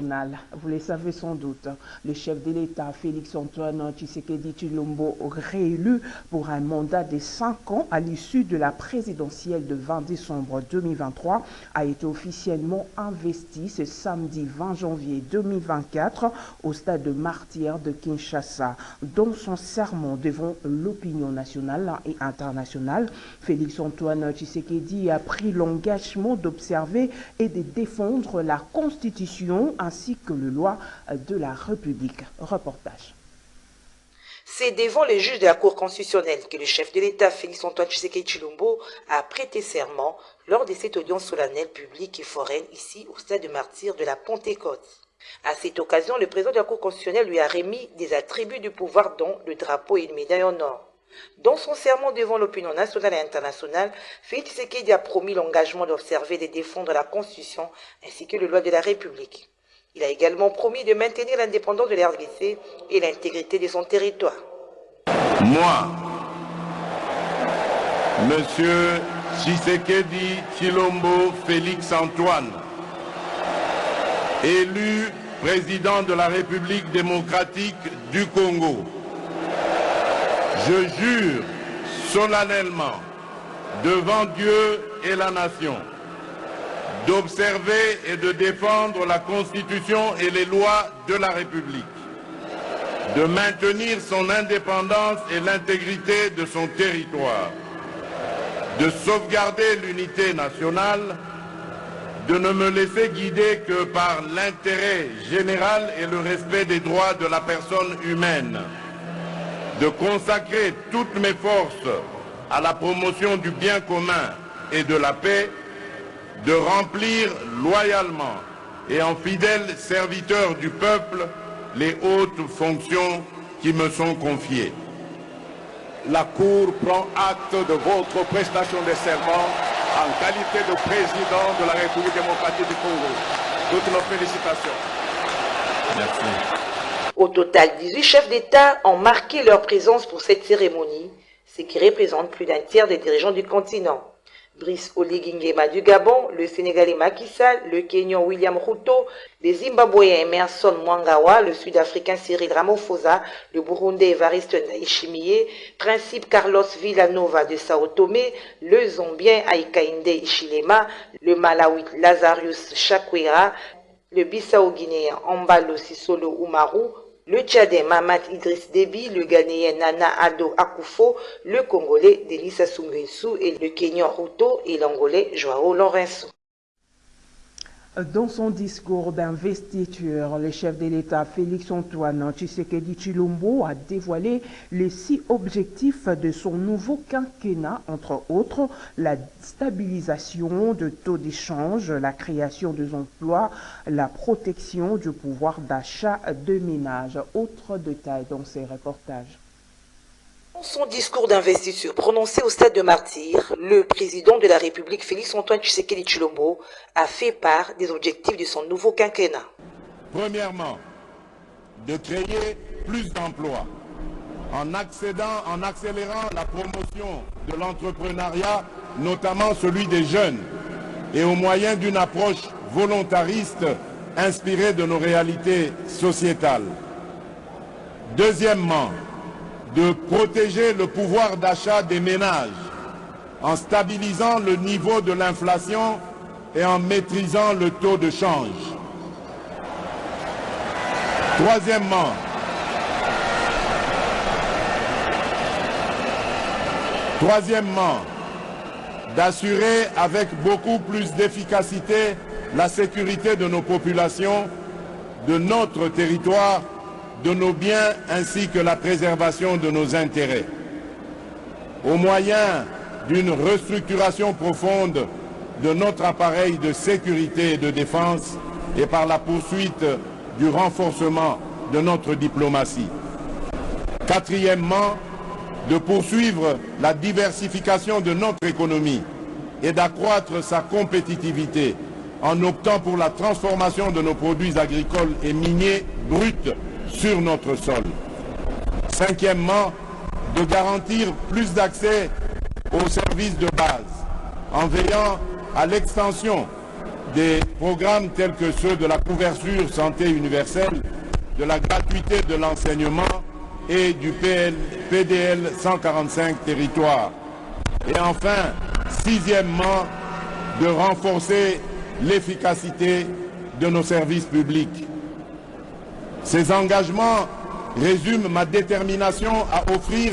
Vous le savez sans doute, le chef de l'État, Félix-Antoine Tshisekedi Tshilombo, réélu pour un mandat de 5 ans à l'issue de la présidentielle de 20 décembre 2023, a été officiellement investi ce samedi 20 janvier 2024 au stade de Martyrs de Kinshasa. Dans son serment devant l'opinion nationale et internationale, Félix-Antoine Tshisekedi a pris l'engagement d'observer et de défendre la Constitution ainsi que les lois de la République. Reportage. C'est devant les juges de la Cour constitutionnelle que le chef de l'État, Félix-Antoine Tshisekedi Tshilombo, a prêté serment lors de cette audience solennelle publique et foraine ici au stade de Martyrs de la Pentecôte. À cette occasion, le président de la Cour constitutionnelle lui a remis des attributs du pouvoir dont le drapeau et une médaille en or. Dans son serment devant l'opinion nationale et internationale, Félix Tshisekedi a promis l'engagement d'observer et de défendre la Constitution ainsi que les lois de la République. Il a également promis de maintenir l'indépendance de la RDC et l'intégrité de son territoire. Moi, Monsieur Tshisekedi Tshilombo Félix-Antoine, élu président de la République démocratique du Congo, je jure solennellement devant Dieu et la nation d'observer et de défendre la Constitution et les lois de la République, de maintenir son indépendance et l'intégrité de son territoire, de sauvegarder l'unité nationale, de ne me laisser guider que par l'intérêt général et le respect des droits de la personne humaine, de consacrer toutes mes forces à la promotion du bien commun et de la paix, de remplir loyalement et en fidèle serviteur du peuple les hautes fonctions qui me sont confiées. La Cour prend acte de votre prestation de serment en qualité de président de la République démocratique du Congo. Toutes nos félicitations. Merci. Au total, 18 chefs d'État ont marqué leur présence pour cette cérémonie, ce qui représente plus d'un tiers des dirigeants du continent. Brice Oligui Nguema du Gabon, le Sénégalais Macky Sall, le Kenyan William Ruto, les Zimbabwéens Emerson Mnangagwa, le Sud-Africain Cyril Ramaphosa, le Burundais Evariste Ndayishimiye, Principe Carlos Villanova de Sao Tomé, le Zambien Hakainde Hichilema, le Malawite Lazarus Chakwera, le Bissau-Guinéen Ambalo Sisolo Umaru, le Tchadien Mahamat Idriss Déby, le Ghanéen Nana Addo Akufo, le Congolais Denis Sassou Nguesso et le Kenyan Ruto et l'Angolais Joao Lourenço. Dans son discours d'investiture, le chef de l'État Félix-Antoine Tshisekedi Tshilombo a dévoilé les 6 objectifs de son nouveau quinquennat, entre autres la stabilisation de taux d'échange, la création des emplois, la protection du pouvoir d'achat des ménages. Autres détails dans ces reportages. Dans son discours d'investiture prononcé au stade de Martyrs, le président de la République Félix-Antoine Tshisekedi Tshilombo a fait part des objectifs de son nouveau quinquennat. Premièrement, de créer plus d'emplois en accélérant la promotion de l'entrepreneuriat, notamment celui des jeunes, et au moyen d'une approche volontariste inspirée de nos réalités sociétales. Deuxièmement, de protéger le pouvoir d'achat des ménages en stabilisant le niveau de l'inflation et en maîtrisant le taux de change. Troisièmement, d'assurer avec beaucoup plus d'efficacité la sécurité de nos populations, de notre territoire, de nos biens ainsi que la préservation de nos intérêts. Au moyen d'une restructuration profonde de notre appareil de sécurité et de défense et par la poursuite du renforcement de notre diplomatie. Quatrièmement, de poursuivre la diversification de notre économie et d'accroître sa compétitivité en optant pour la transformation de nos produits agricoles et miniers bruts sur notre sol. Cinquièmement, de garantir plus d'accès aux services de base en veillant à l'extension des programmes tels que ceux de la couverture santé universelle, de la gratuité de l'enseignement et du PDL 145 territoires. Et enfin, sixièmement, de renforcer l'efficacité de nos services publics. Ces engagements résument ma détermination à offrir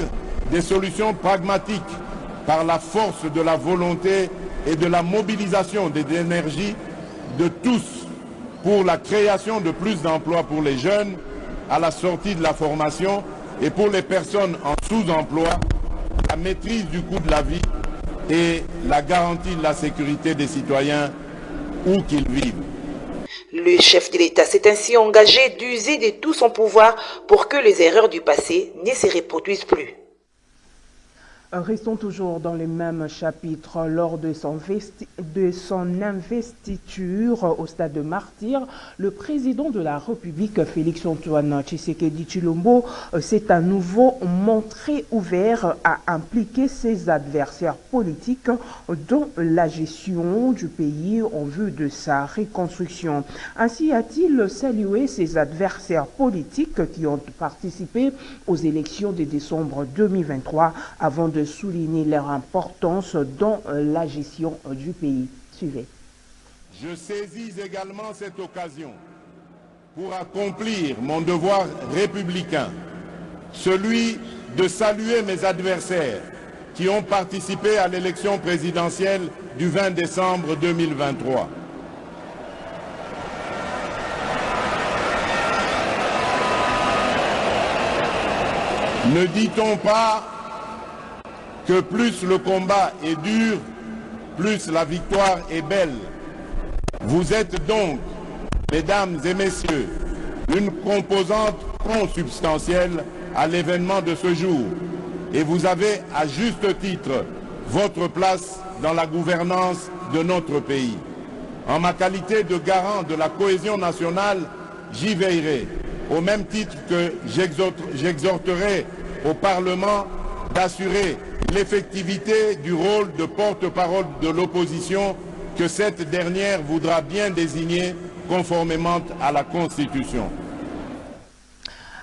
des solutions pragmatiques par la force de la volonté et de la mobilisation des énergies de tous pour la création de plus d'emplois pour les jeunes à la sortie de la formation et pour les personnes en sous-emploi, la maîtrise du coût de la vie et la garantie de la sécurité des citoyens où qu'ils vivent. Le chef de l'État s'est ainsi engagé d'user de tout son pouvoir pour que les erreurs du passé ne se reproduisent plus. Restons toujours dans le même chapitre. Lors de son investiture au stade de Martyr, le président de la République, Félix-Antoine Tshisekedi Tshilombo, s'est à nouveau montré ouvert à impliquer ses adversaires politiques dans la gestion du pays en vue de sa reconstruction. Ainsi a-t-il salué ses adversaires politiques qui ont participé aux élections de décembre 2023 avant de souligner leur importance dans la gestion du pays. Suivez. Je saisis également cette occasion pour accomplir mon devoir républicain, celui de saluer mes adversaires qui ont participé à l'élection présidentielle du 20 décembre 2023. Ne dit-on pas que plus le combat est dur, plus la victoire est belle? Vous êtes donc, mesdames et messieurs, une composante consubstantielle à l'événement de ce jour. Et vous avez, à juste titre, votre place dans la gouvernance de notre pays. En ma qualité de garant de la cohésion nationale, j'y veillerai, au même titre que j'exhorterai au Parlement d'assurer l'effectivité du rôle de porte-parole de l'opposition que cette dernière voudra bien désigner conformément à la Constitution.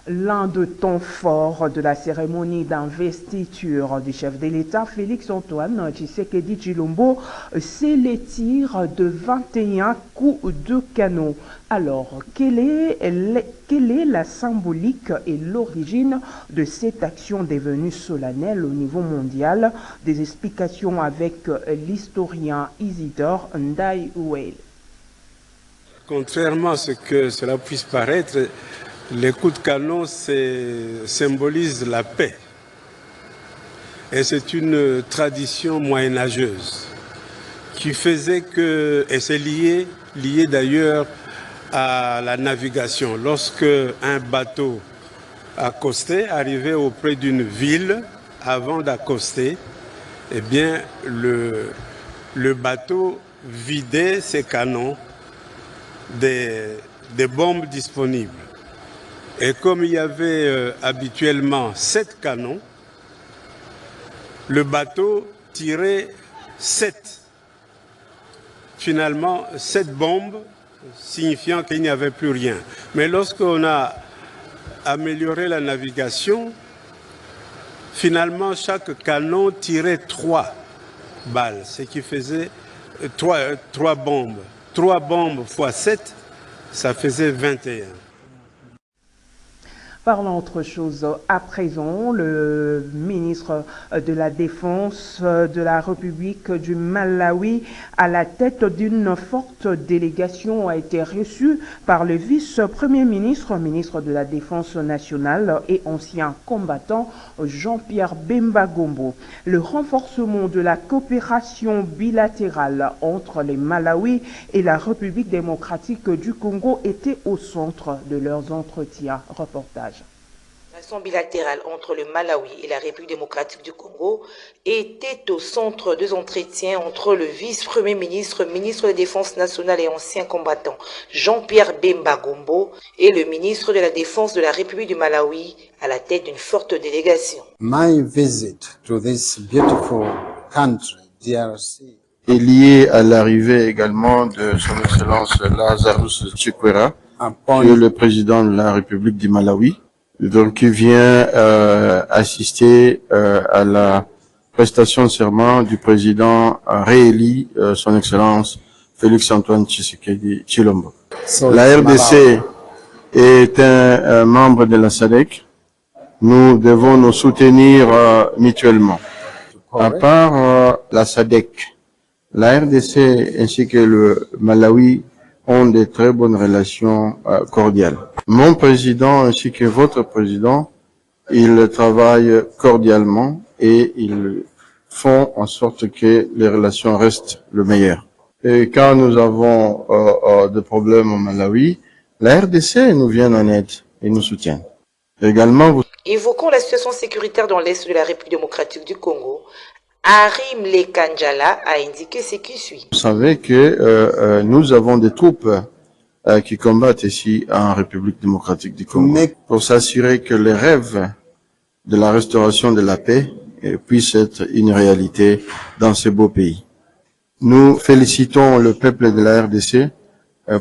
L'un des temps forts de la cérémonie d'investiture du chef de l'État, Félix-Antoine Tshisekedi Tshilombo, c'est les tirs de 21 coups de canon. Alors, quelle est la symbolique et l'origine de cette action devenue solennelle au niveau mondial? Des explications avec l'historien Isidore Ndaï-Ouel. Contrairement à ce que cela puisse paraître, les coups de canon symbolisent la paix. Et c'est une tradition moyenâgeuse qui faisait que, et c'est lié d'ailleurs à la navigation. Lorsque un bateau accostait, arrivait auprès d'une ville, avant d'accoster, eh bien le bateau vidait ses canons des bombes disponibles. Et comme il y avait habituellement 7 canons, le bateau tirait 7. Finalement, 7 bombes, signifiant qu'il n'y avait plus rien. Mais lorsqu'on a amélioré la navigation, finalement, chaque canon tirait 3 balles, ce qui faisait 3 bombes. 3 bombes fois 7, ça faisait 21. Parlons autre chose. À présent, le ministre de la Défense de la République du Malawi, à la tête d'une forte délégation, a été reçu par le vice-premier ministre, ministre de la Défense nationale et ancien combattant Jean-Pierre Bemba Gombo. Le renforcement de la coopération bilatérale entre le Malawi et la République démocratique du Congo était au centre de leurs entretiens. Reportage. La relation bilatérale entre le Malawi et la République démocratique du Congo était au centre des entretiens entre le vice-premier ministre, ministre de la Défense nationale et ancien combattant Jean-Pierre Bemba Gombo et le ministre de la Défense de la République du Malawi à la tête d'une forte délégation. My visit to this beautiful country, DRC, est lié à l'arrivée également de son Excellence Lazarus Chakwera, qui est le président de la République du Malawi, donc qui vient assister à la prestation de serment du président réélu, son Excellence Félix Antoine Tshisekedi Tshilombo. La RDC est un membre de la SADC. Nous devons nous soutenir mutuellement. À part la SADC, la RDC ainsi que le Malawi ont de très bonnes relations cordiales. Mon président ainsi que votre président, ils travaillent cordialement et ils font en sorte que les relations restent le meilleur. Et quand nous avons des problèmes au Malawi, la RDC nous vient en aide et nous soutient. Également, Évoquons la situation sécuritaire dans l'Est de la République démocratique du Congo. Arim Lekanjala a indiqué ce qui suit. Vous savez que nous avons des troupes qui combattent ici en République démocratique du Congo pour s'assurer que les rêves de la restauration de la paix puissent être une réalité dans ce beau pays. Nous félicitons le peuple de la RDC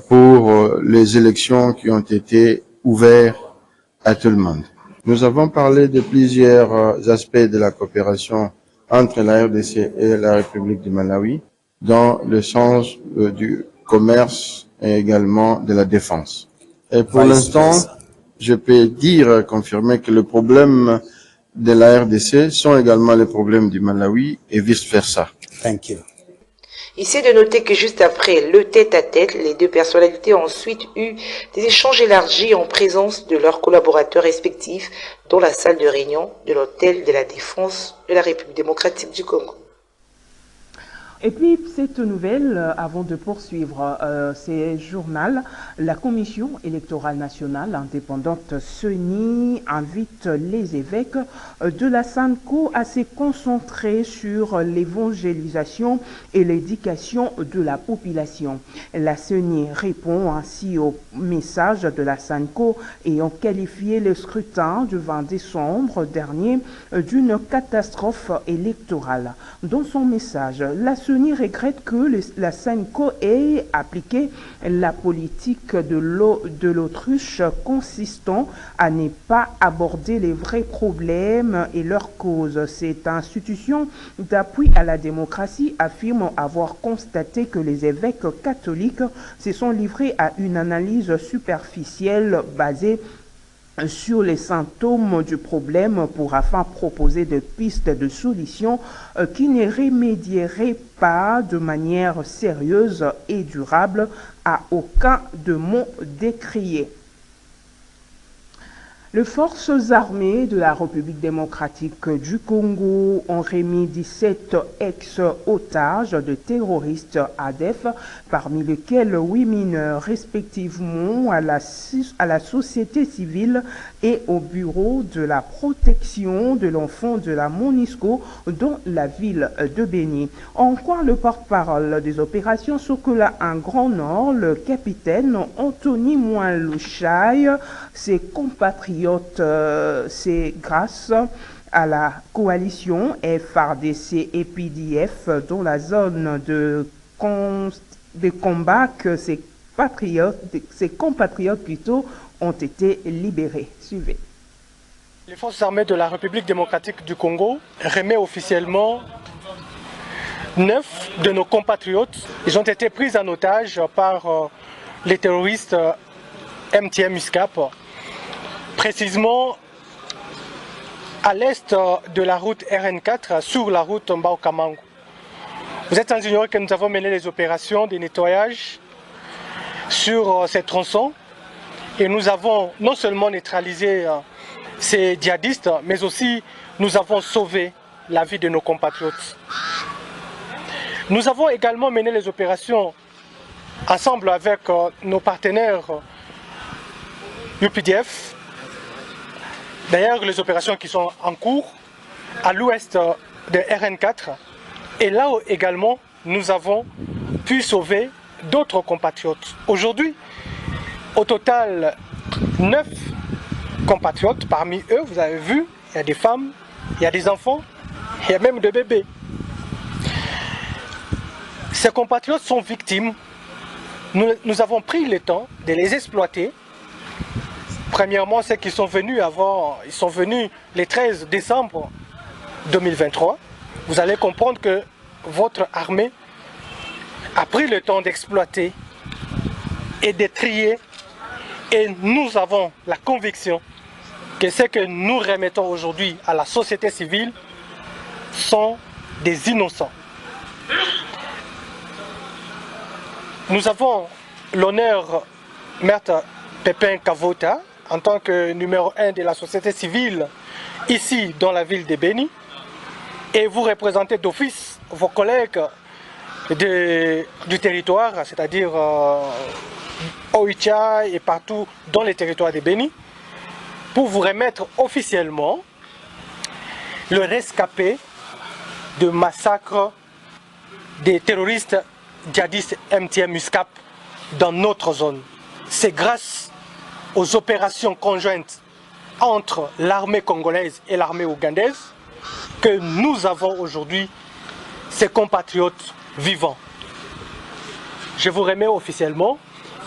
pour les élections qui ont été ouvertes à tout le monde. Nous avons parlé de plusieurs aspects de la coopération entre la RDC et la République du Malawi dans le sens du commerce et également de la défense. Et pour l'instant, je peux confirmer que le problème de la RDC sont également les problèmes du Malawi et vice-versa. Thank you. Ici de noter que juste après le tête-à-tête, les deux personnalités ont ensuite eu des échanges élargis en présence de leurs collaborateurs respectifs dans la salle de réunion de l'hôtel de la Défense de la République démocratique du Congo. Et puis, cette nouvelle, avant de poursuivre ces journaux, la Commission électorale nationale indépendante CENI invite les évêques de la SANCO à se concentrer sur l'évangélisation et l'éducation de la population. La CENI répond ainsi au message de la SANCO ayant qualifié le scrutin du 20 décembre dernier d'une catastrophe électorale. Dans son message, la CENI regrette que la SANCO ait appliqué la politique de l'autruche consistant à ne pas aborder les vrais problèmes et leurs causes. Cette institution d'appui à la démocratie affirme avoir constaté que les évêques catholiques se sont livrés à une analyse superficielle basée sur les symptômes du problème pour afin proposer des pistes de solutions qui ne remédieraient pas de manière sérieuse et durable à aucun de mots décriés. Les forces armées de la République démocratique du Congo ont remis 17 ex-otages de terroristes ADF, parmi lesquels 8 mineurs respectivement à la société civile et au bureau de la protection de l'enfant de la MONUSCO dans la ville de Béni. En quoi le porte-parole des opérations Sokola en Grand Nord, le capitaine Anthony Moualouchaï, ses compatriotes, c'est grâce à la coalition FARDC et PDF dans la zone de combat que ses compatriotes plutôt ont été libérés. Suivez. Les forces armées de la République démocratique du Congo remettent officiellement 9 de nos compatriotes. Ils ont été pris en otage par les terroristes MTM USCAP, précisément à l'est de la route RN4 sur la route Mbao-Kamango. Vous êtes sans ignorer que nous avons mené les opérations de nettoyage sur ces tronçons et nous avons non seulement neutralisé ces djihadistes, mais aussi nous avons sauvé la vie de nos compatriotes. Nous avons également mené les opérations ensemble avec nos partenaires UPDF. D'ailleurs, les opérations qui sont en cours à l'ouest de RN4. Et là également, nous avons pu sauver d'autres compatriotes. Aujourd'hui, au total, 9 compatriotes. Parmi eux, vous avez vu, il y a des femmes, il y a des enfants, il y a même des bébés. Ces compatriotes sont victimes. Nous avons pris le temps de les exploiter. Premièrement, ceux qui sont venus ils sont venus le 13 décembre 2023. Vous allez comprendre que votre armée a pris le temps d'exploiter et de trier. Et nous avons la conviction que ce que nous remettons aujourd'hui à la société civile sont des innocents. Nous avons l'honneur, Maître Pépin Kavota, en tant que numéro 1 de la société civile, ici dans la ville de Béni, et vous représentez d'office vos collègues du territoire, c'est-à-dire Oicha et partout dans les territoires de Béni, pour vous remettre officiellement le rescapé de massacre des terroristes djihadistes MTM USCAP dans notre zone. C'est grâce aux opérations conjointes entre l'armée congolaise et l'armée ougandaise que nous avons aujourd'hui ces compatriotes vivants. Je vous remets officiellement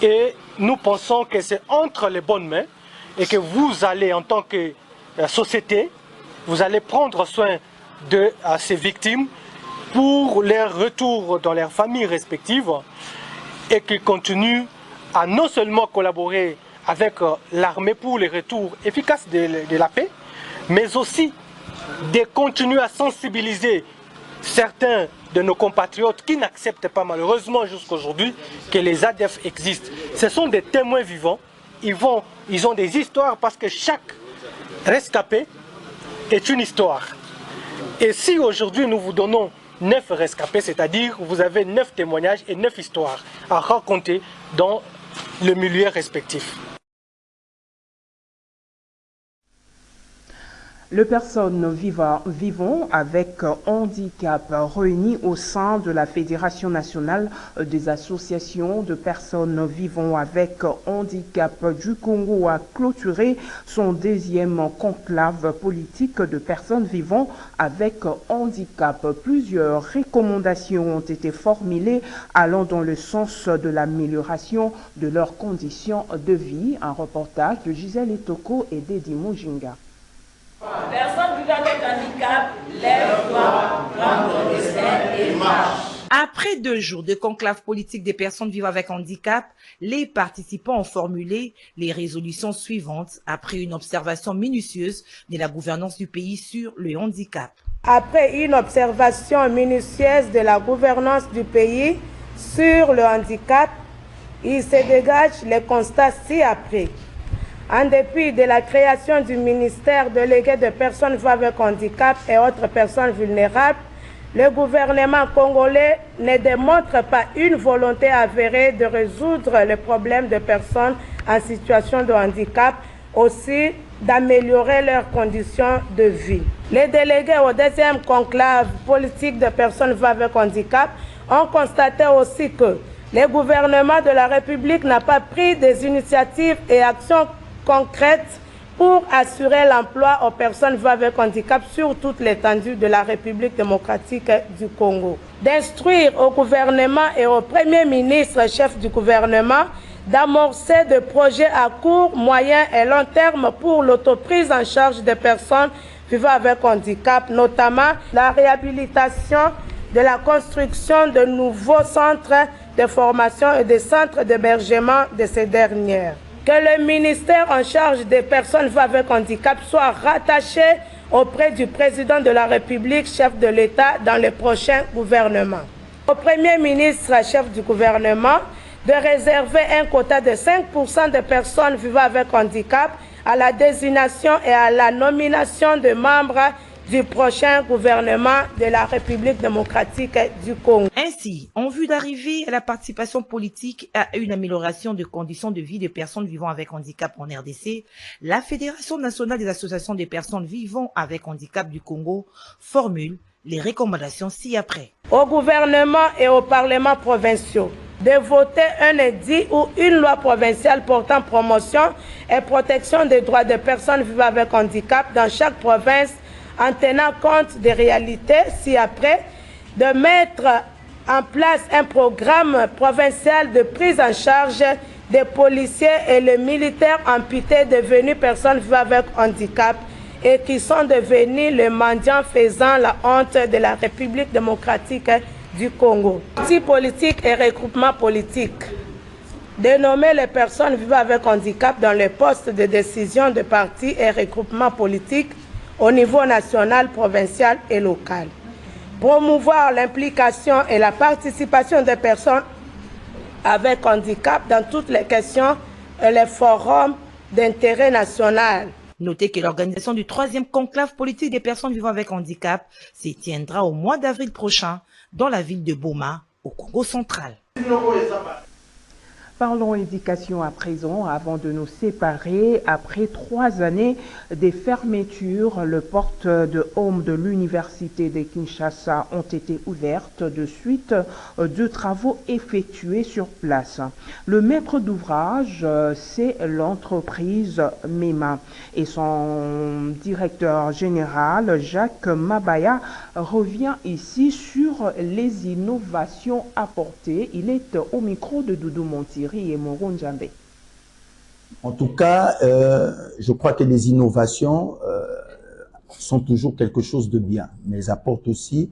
et nous pensons que c'est entre les bonnes mains et que vous allez, en tant que société, vous allez prendre soin de ces victimes pour leur retour dans leurs familles respectives et qu'ils continuent à non seulement collaborer avec l'armée pour le retour efficace de la paix, mais aussi de continuer à sensibiliser certains de nos compatriotes qui n'acceptent pas malheureusement jusqu'à aujourd'hui que les ADF existent. Ce sont des témoins vivants, ils ont des histoires parce que chaque rescapé est une histoire. Et si aujourd'hui nous vous donnons 9 rescapés, c'est-à-dire vous avez 9 témoignages et 9 histoires à raconter dans le milieu respectif. Les personnes vivant avec handicap réunies au sein de la Fédération nationale des associations de personnes vivant avec handicap du Congo a clôturé son deuxième conclave politique de personnes vivant avec handicap. Plusieurs recommandations ont été formulées allant dans le sens de l'amélioration de leurs conditions de vie. Un reportage de Gisèle Etoko et d'Edi Mujinga. Personne vivant avec handicap, lève-toi, prends ton destin et marche. Après 2 jours de conclave politique des personnes vivant avec handicap, les participants ont formulé les résolutions suivantes après une observation minutieuse de la gouvernance du pays sur le handicap. Après une observation minutieuse de la gouvernance du pays sur le handicap, il se dégage les constats ci-après. En dépit de la création du ministère délégué de personnes vivant avec handicap et autres personnes vulnérables, le gouvernement congolais ne démontre pas une volonté avérée de résoudre les problèmes de personnes en situation de handicap, aussi d'améliorer leurs conditions de vie. Les délégués au deuxième conclave politique de personnes vivant avec handicap ont constaté aussi que le gouvernement de la République n'a pas pris des initiatives et actions concrètes pour assurer l'emploi aux personnes vivant avec handicap sur toute l'étendue de la République démocratique du Congo. D'instruire au gouvernement et au Premier ministre chef du gouvernement d'amorcer des projets à court, moyen et long terme pour l'autoprise en charge des personnes vivant avec handicap, notamment la réhabilitation de la construction de nouveaux centres de formation et des centres d'hébergement de ces dernières. Que le ministère en charge des personnes vivant avec handicap soit rattaché auprès du président de la République, chef de l'État, dans le prochain gouvernement. Au Premier ministre, chef du gouvernement, de réserver un quota de 5% de personnes vivant avec handicap à la désignation et à la nomination de membres du prochain gouvernement de la République démocratique du Congo. Ainsi, en vue d'arriver à la participation politique et à une amélioration des conditions de vie des personnes vivant avec handicap en RDC, la Fédération nationale des associations des personnes vivant avec handicap du Congo formule les recommandations ci-après. Au gouvernement et aux parlements provinciaux de voter un édit ou une loi provinciale portant promotion et protection des droits des personnes vivant avec handicap dans chaque province en tenant compte des réalités ci-après, de mettre en place un programme provincial de prise en charge des policiers et les militaires amputés devenus personnes vivant avec handicap et qui sont devenus les mendiants faisant la honte de la République démocratique du Congo. Parti politique et regroupement politique. Dénommer les personnes vivant avec handicap dans les postes de décision de partis et regroupements politiques au niveau national, provincial et local. Promouvoir l'implication et la participation des personnes avec handicap dans toutes les questions et les forums d'intérêt national. Notez que l'organisation du 3e conclave politique des personnes vivant avec handicap se tiendra au mois d'avril prochain dans la ville de Boma, au Congo central. Parlons éducation à présent avant de nous séparer. Après 3 années des fermetures, les portes de home de l'université de Kinshasa ont été ouvertes de suite de travaux effectués sur place. Le maître d'ouvrage, c'est l'entreprise MEMA et son directeur général, Jacques Mabaya, revient ici sur les innovations apportées. Il est au micro de Doudou Montiri et Moron Djambé. En tout cas, je crois que les innovations sont toujours quelque chose de bien, mais elles apportent aussi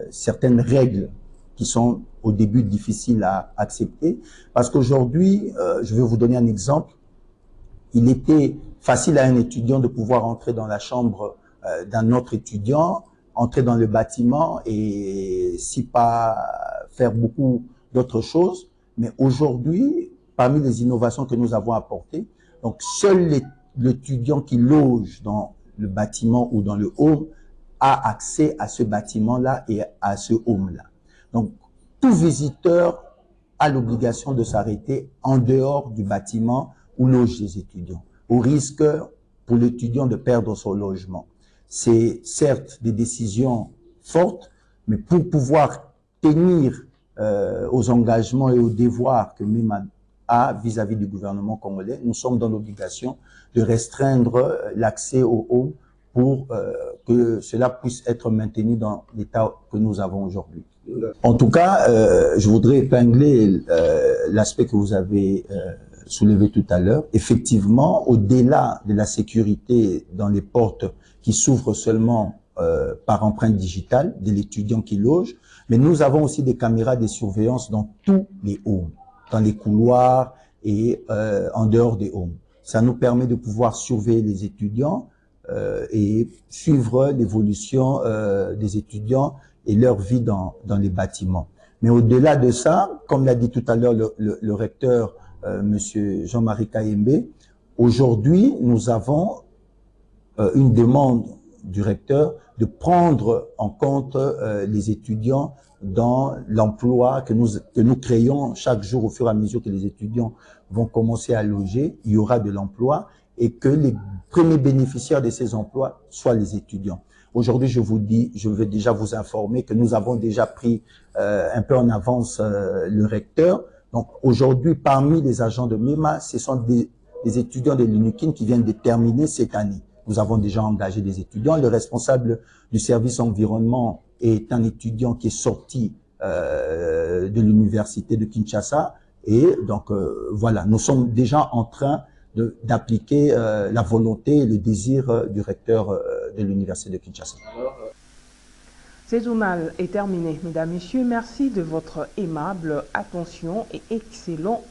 certaines règles qui sont au début difficiles à accepter. Parce qu'aujourd'hui, je vais vous donner un exemple. Il était facile à un étudiant de pouvoir entrer dans la chambre d'un autre étudiant, entrer dans le bâtiment et si pas faire beaucoup d'autres choses. Mais aujourd'hui, parmi les innovations que nous avons apportées, donc seul l'étudiant qui loge dans le bâtiment ou dans le home a accès à ce bâtiment-là et à ce home-là. Donc, tout visiteur a l'obligation de s'arrêter en dehors du bâtiment où logent les étudiants, au risque pour l'étudiant de perdre son logement. C'est certes des décisions fortes, mais pour pouvoir tenir aux engagements et aux devoirs que MEMA a vis-à-vis du gouvernement congolais, nous sommes dans l'obligation de restreindre l'accès au home pour que cela puisse être maintenu dans l'état que nous avons aujourd'hui. En tout cas, je voudrais épingler l'aspect que vous avez soulevé tout à l'heure. Effectivement, au-delà de la sécurité dans les portes qui s'ouvrent seulement par empreinte digitale de l'étudiant qui loge, mais nous avons aussi des caméras de surveillance dans tous les homes, dans les couloirs et en dehors des homes. Ça nous permet de pouvoir surveiller les étudiants et suivre l'évolution des étudiants et leur vie dans les bâtiments. Mais au-delà de ça, comme l'a dit tout à l'heure le recteur, Monsieur Jean-Marie Kayembe, aujourd'hui, nous avons une demande du recteur de prendre en compte les étudiants dans l'emploi que nous créons chaque jour au fur et à mesure que les étudiants vont commencer à loger, il y aura de l'emploi et que les premiers bénéficiaires de ces emplois soient les étudiants. Aujourd'hui, je vous dis, je veux déjà vous informer que nous avons déjà pris un peu en avance le recteur. Donc aujourd'hui, parmi les agents de MEMA, ce sont des étudiants de l'UNIKIN qui viennent de terminer cette année. Nous avons déjà engagé des étudiants. Le responsable du service environnement est un étudiant qui est sorti de l'université de Kinshasa. Et donc, voilà, nous sommes déjà en train d'appliquer la volonté et le désir du recteur de l'université de Kinshasa. Ce journal est terminé, mesdames, messieurs. Merci de votre aimable attention et excellent